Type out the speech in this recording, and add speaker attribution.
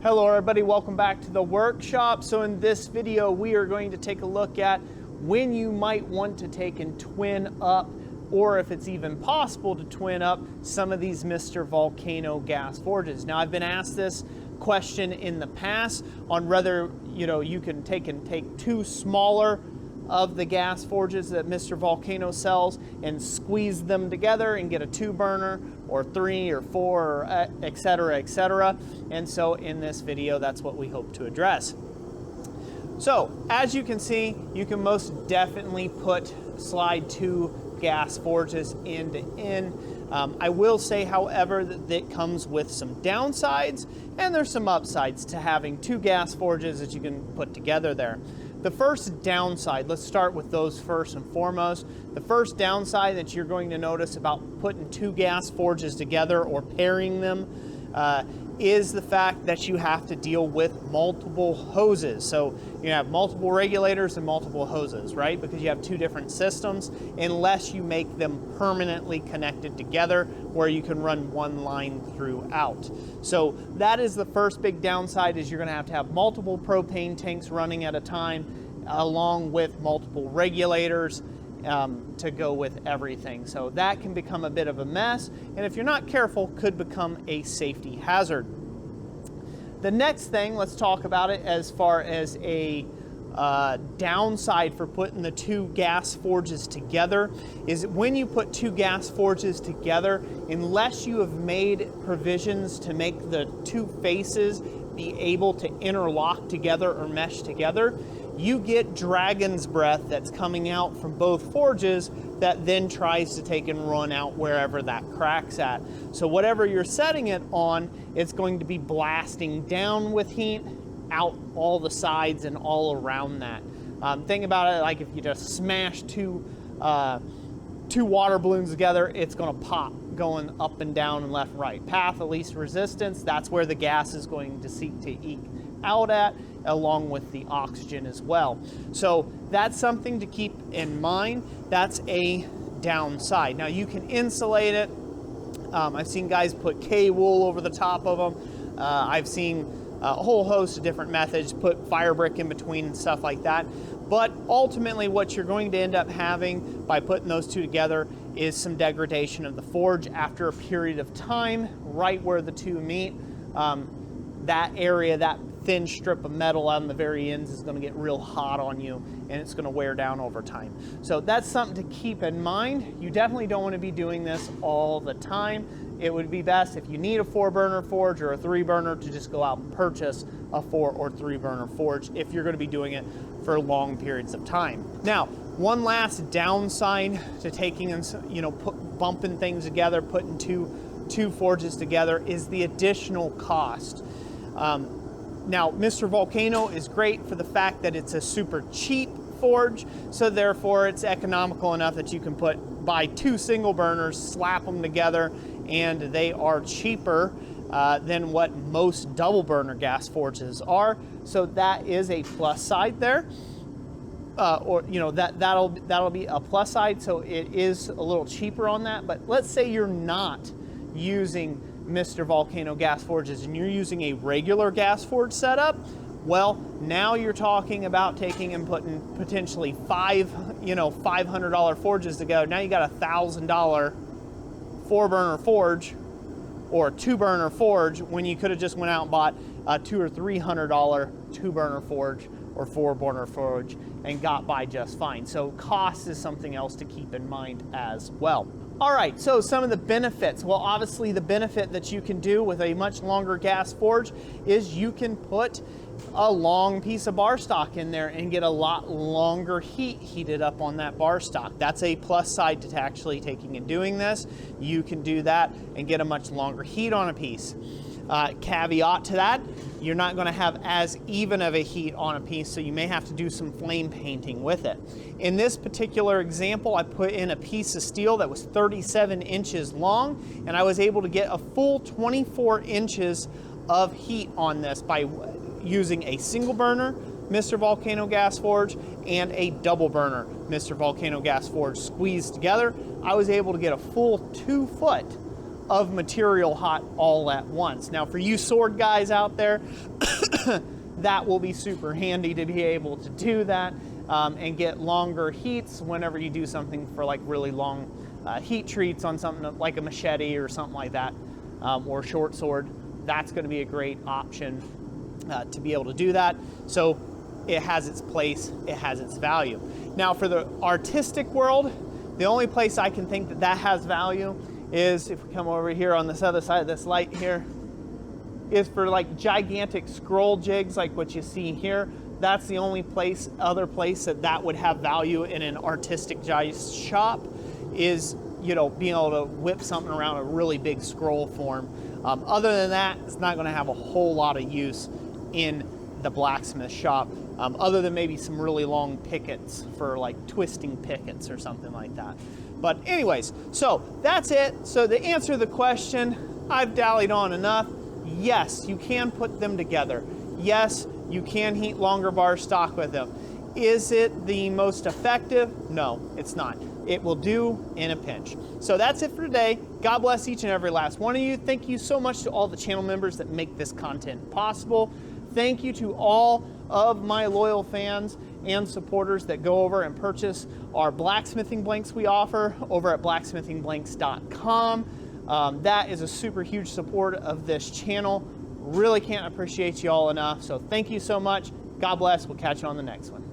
Speaker 1: Hello everybody, welcome back to the workshop. So in this video, we are going to take a look at when you might want to take and twin up, or if it's even possible to twin up some of these Mr. Volcano gas forges. Now I've been asked this question in the past on whether you can take two smaller of the gas forges that Mr. Volcano sells and squeeze them together and get a 2-burner or 3 or 4 or etc, etc. And so in this video, that's what we hope to address. So as you can see, you can most definitely slide 2 gas forges end to end. I will say, however, that it comes with some downsides and there's some upsides to having 2 gas forges that you can put together there. The first downside, let's start with those first and foremost. The first downside that you're going to notice about putting 2 gas forges together or pairing them is the fact that you have to deal with multiple hoses. So you have multiple regulators and multiple hoses, right? Because you have 2 different systems, unless you make them permanently connected together where you can run one line throughout. So that is the first big downside, is you're gonna have to have multiple propane tanks running at a time, along with multiple regulators to go with everything. So that can become a bit of a mess, and if you're not careful, could become a safety hazard. The next thing, let's talk about it as far as a downside for putting the 2 gas forges together, is when you put 2 gas forges together, unless you have made provisions to make the 2 faces be able to interlock together or mesh together, you get dragon's breath that's coming out from both forges that then tries to take and run out wherever that crack's at. So whatever you're setting it on, it's going to be blasting down with heat out all the sides and all around that. Think about it like if you just smash two water balloons together, it's going to pop, going up and down and left, right. Path of least resistance, that's where the gas is going to seek to eke out at, along with the oxygen as well. So that's something to keep in mind. That's a downside. Now you can insulate it. I've seen guys put K-wool over the top of them. I've seen a whole host of different methods, put fire brick in between and stuff like that. But ultimately what you're going to end up having by putting those 2 together is some degradation of the forge after a period of time. Right where the 2 meet, that area, that thin strip of metal on the very ends is going to get real hot on you, and it's going to wear down over time. So that's something to keep in mind. You definitely don't want to be doing this all the time. It would be best if you need a 4-burner forge or a 3-burner to just go out and purchase a 4 or 3-burner forge if you're going to be doing it for long periods of time. Now, one last downside to taking and bumping things together, putting two forges together, is the additional cost. Now, Mr. Volcano is great for the fact that it's a super cheap forge, so therefore it's economical enough that you can buy 2 single burners, slap them together, and they are cheaper than what most double burner gas forges are. So that is a plus side there. That'll be a plus side, so it is a little cheaper on that. But let's say you're not using Mr. Volcano gas forges and you're using a regular gas forge setup. Well, now you're talking about taking and putting potentially $500 forges together. Now you got a $1,000 4-burner forge or a 2-burner forge, when you could have just went out and bought a $200 or $300 2-burner forge or 4-burner forge and got by just fine. So cost is something else to keep in mind as well. All right, so some of the benefits. Well, obviously the benefit that you can do with a much longer gas forge is you can put a long piece of bar stock in there and get a lot longer heat heated up on that bar stock. That's a plus side to actually taking and doing this. You can do that and get a much longer heat on a piece. Caveat to that, you're not going to have as even of a heat on a piece, so you may have to do some flame painting with it. In this particular example, I put in a piece of steel that was 37 inches long, and I was able to get a full 24 inches of heat on this by using a single burner Mr. Volcano gas forge and a double burner Mr. Volcano gas forge squeezed together. I was able to get a full 2 foot of material hot all at once. Now for you sword guys out there, that will be super handy to be able to do that and get longer heats whenever you do something for like really long heat treats on something like a machete or something like that, or short sword. That's going to be a great option to be able to do that. So it has its place, it has its value. Now for the artistic world, the only place I can think that that has value is if we come over here on this other side of this light here, is for like gigantic scroll jigs like what you see here. That's the only other place that would have value in an artistic shop, is, you know, being able to whip something around a really big scroll form. Other than that, it's not going to have a whole lot of use in the blacksmith shop, other than maybe some really long pickets for like twisting pickets or something like that. But anyways, so that's it. So to answer the question, I've dallied on enough. Yes, you can put them together. Yes, you can heat longer bar stock with them. Is it the most effective? No, it's not. It will do in a pinch. So that's it for today. God bless each and every last one of you. Thank you so much to all the channel members that make this content possible. Thank you to all of my loyal fans and supporters that go over and purchase our blacksmithing blanks we offer over at blacksmithingblanks.com. That is a super huge support of this channel. Really can't appreciate you all enough. So thank you so much. God bless. We'll catch you on the next one.